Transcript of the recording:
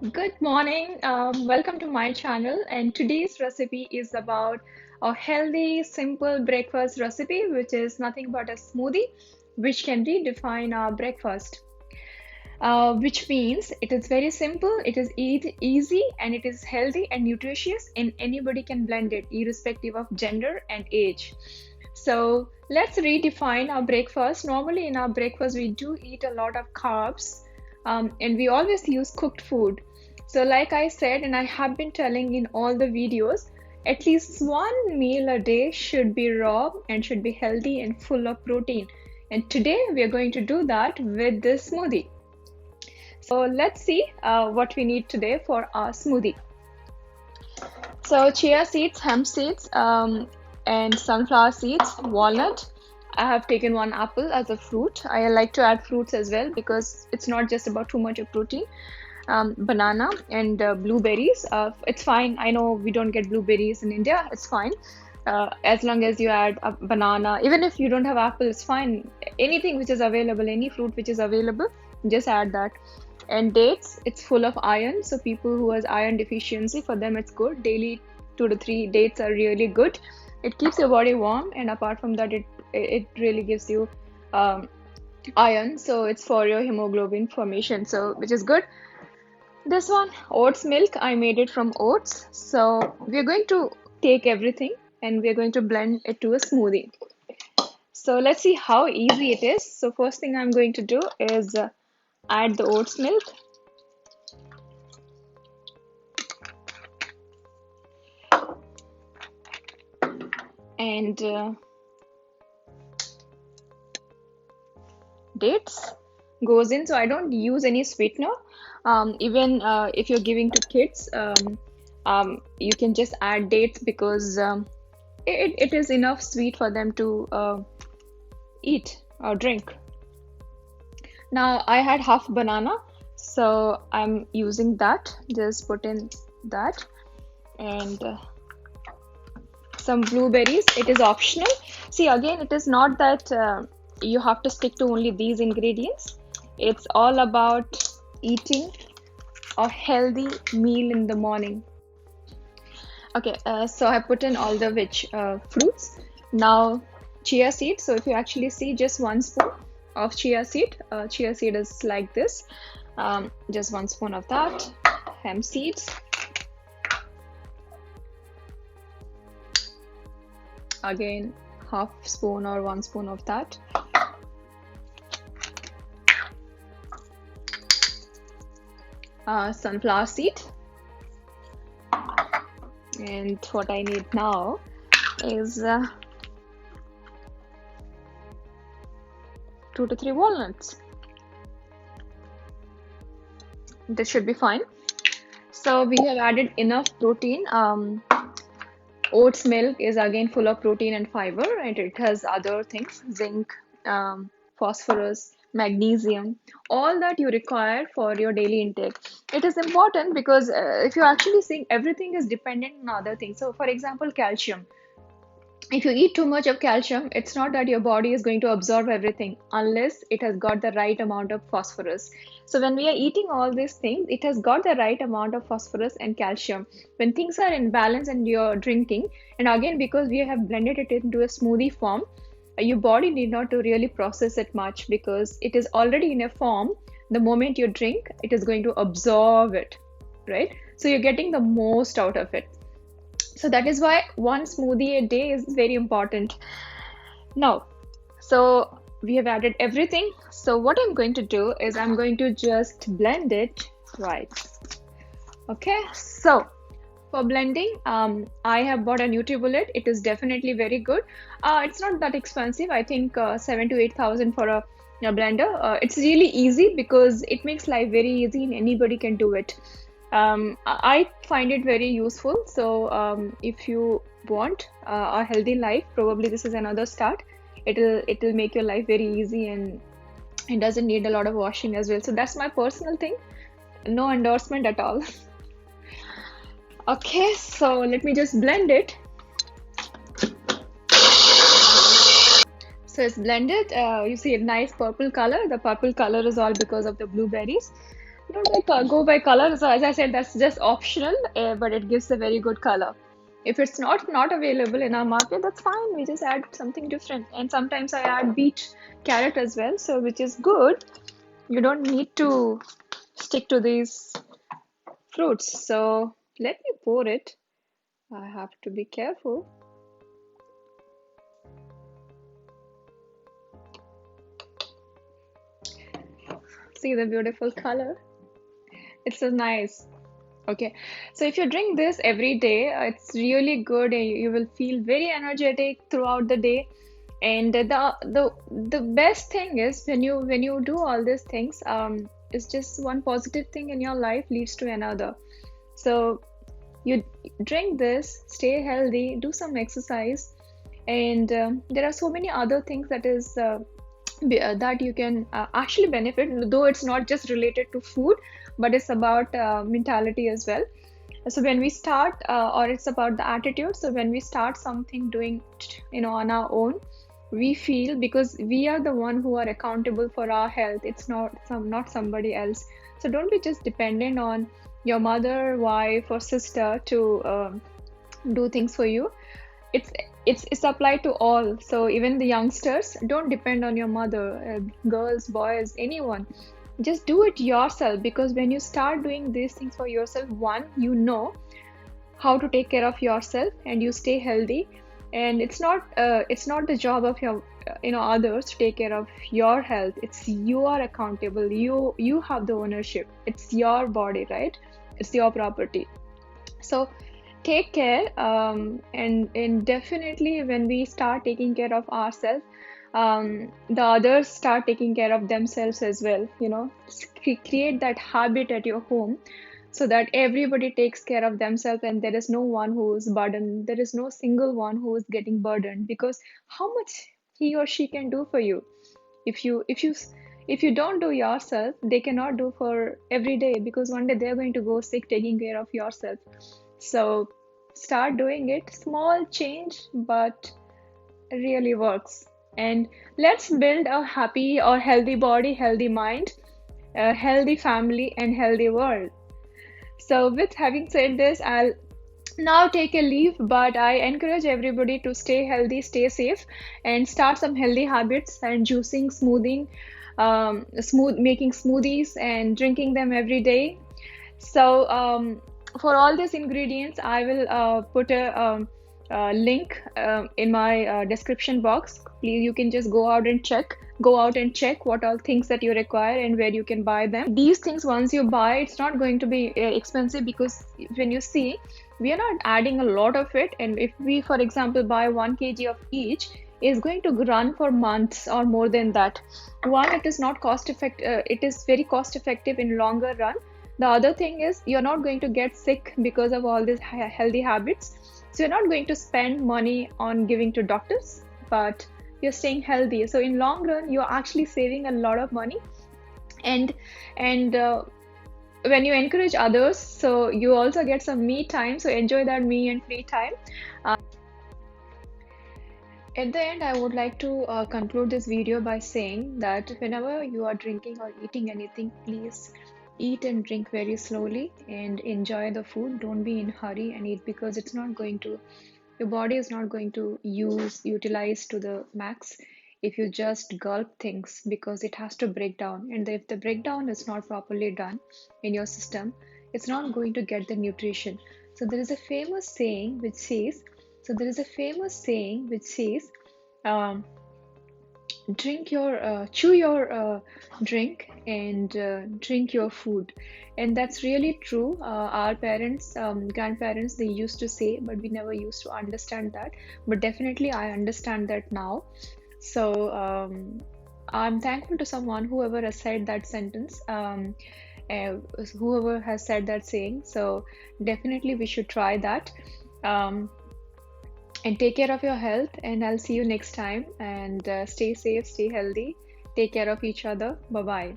Good morning. Welcome to my channel. And today's recipe is about a healthy, simple breakfast recipe, which is nothing but a smoothie, which can redefine our breakfast. Which means it is very simple, it is easy, and it is healthy and nutritious, and anybody can blend it, irrespective of gender and age. So let's redefine our breakfast. Normally, in our breakfast, we do eat a lot of carbs, and we always use cooked food. So, like I said, and I have been telling in all the videos, at least one meal a day should be raw and should be healthy and full of protein. And today we are going to do that with this smoothie. So let's see what we need today for our smoothie. So chia seeds, hemp seeds, and sunflower seeds, walnut. I have taken one apple as a fruit. I like to add fruits as well because it's not just about too much of protein. Banana and blueberries. It's fine. I know we don't get blueberries in India. It's fine. As long as you add a banana, even if you don't have apple, it's fine. Anything which is available, any fruit which is available, just add that. And dates, it's full of iron, so people who has iron deficiency, for them it's good. Daily 2 to 3 dates are really good. It keeps your body warm, and apart from that, it really gives you um, iron, so it's for your hemoglobin formation, so which is good. This one, oats milk, I made it from oats. So we're going to take everything and we're going to blend it to a smoothie. So let's see how easy it is. So first thing I'm going to do is add the oats milk. And dates goes in, so I don't use any sweetener. Even if you're giving to kids, you can just add dates because it is enough sweet for them to eat or drink. Now I had half banana, so I'm using that. Just put in that, and some blueberries. It is optional. See, again, it is not that you have to stick to only these ingredients. It's all about eating a healthy meal in the morning. Okay, so I put in all the fruits. Now, chia seed. So if you actually see, just 1 spoon of chia seed. Chia seed is like this. Just 1 spoon of that. Hemp seeds. Again, half spoon or 1 spoon of that. Sunflower seed. And what I need now is 2 to 3 walnuts. This should be fine. So we have added enough protein. Oats milk is again full of protein and fiber, and it has other things, zinc, phosphorus, magnesium, all that you require for your daily intake. It is important because if you're actually seeing, everything is dependent on other things. So for example, calcium. If you eat too much of calcium, it's not that your body is going to absorb everything unless it has got the right amount of phosphorus. So when we are eating all these things, it has got the right amount of phosphorus and calcium. When things are in balance and you're drinking, and again, because we have blended it into a smoothie form, your body need not to really process it much because it is already in a form. The moment you drink, it is going to absorb it, right? So you're getting the most out of it. So that is why one smoothie a day is very important. Now, so we have added everything. So what I'm going to do is I'm going to just blend it right. Okay, so for blending, I have bought a NutriBullet. It is definitely very good. It's not that expensive. I think 7 to 8 thousand for a blender. It's really easy because it makes life very easy and anybody can do it. I find it very useful. So if you want a healthy life, probably this is another start. It'll make your life very easy, and it doesn't need a lot of washing as well. So that's my personal thing. No endorsement at all. Okay, so let me just blend it. So it's blended. You see a nice purple color. The purple color is all because of the blueberries. Don't like go by color. So as I said, that's just optional, but it gives a very good color. If it's not available in our market, that's fine. We just add something different. And sometimes I add beet carrot as well, so which is good. You don't need to stick to these fruits. So let me pour it. I have to be careful. See the beautiful color. It's so nice. Okay, so if you drink this every day, it's really good, and you will feel very energetic throughout the day. And the best thing is when you do all these things, it's just one positive thing in your life leads to another. So you drink this, stay healthy, do some exercise, and there are so many other things that you can actually benefit, though it's not just related to food, but it's about mentality as well. So when we start, or it's about the attitude. So when we start something doing, on our own, we feel, because we are the one who are accountable for our health. It's not somebody else. So don't be just dependent on your mother, wife, or sister to do things for you. It's applied to all. So even the youngsters, don't depend on your mother, girls, boys, anyone. Just do it yourself, because when you start doing these things for yourself, one, you know how to take care of yourself and you stay healthy. And it's not the job of your others to take care of your health. It's you are accountable. You have the ownership. It's your body, right? It's your property. So take care, and definitely when we start taking care of ourselves, the others start taking care of themselves as well. Create that habit at your home, so that everybody takes care of themselves, and there is no one who is burdened. There is no single one who is getting burdened, because how much he or she can do for you? If you if you if you don't do yourself, they cannot do for every day, because one day they're going to go sick taking care of yourself. So start doing it. Small change, but really works. And let's build a happy or healthy body, healthy mind, a healthy family, and healthy world. So, with having said this, I'll now take a leave, but I encourage everybody to stay healthy, stay safe, and start some healthy habits and juicing, smoothing, making smoothies and drinking them every day. So, for all these ingredients, I will put a link in my description box. Please, you can just go out and check what all things that you require and where you can buy them. These things, once you buy, it's not going to be expensive, because when you see, we are not adding a lot of it. And if we, for example, buy 1 kg of each, is going to run for months or more than that. One, it is not cost effective. It is very cost effective in longer run. The other thing is, you're not going to get sick because of all these healthy habits. So you're not going to spend money on giving to doctors, but you're staying healthy. So in long run, you're actually saving a lot of money. And and when you encourage others, so you also get some me time. So enjoy that me and free time. At the end, I would like to conclude this video by saying that whenever you are drinking or eating anything, please eat and drink very slowly and enjoy the food. Don't be in hurry and eat, because it's not going to, your body is not going to utilize to the max if you just gulp things, because it has to break down. And if the breakdown is not properly done in your system, it's not going to get the nutrition. So there is a famous saying which says, um, chew your drink, and drink your food. And that's really true. Our parents, grandparents, they used to say, but we never used to understand that. But definitely I understand that now. So I'm thankful to someone, whoever has said that sentence, uh, whoever has said that saying. So definitely we should try that. um, and take care of your health, and I'll see you next time. And stay safe, stay healthy, take care of each other. Bye bye.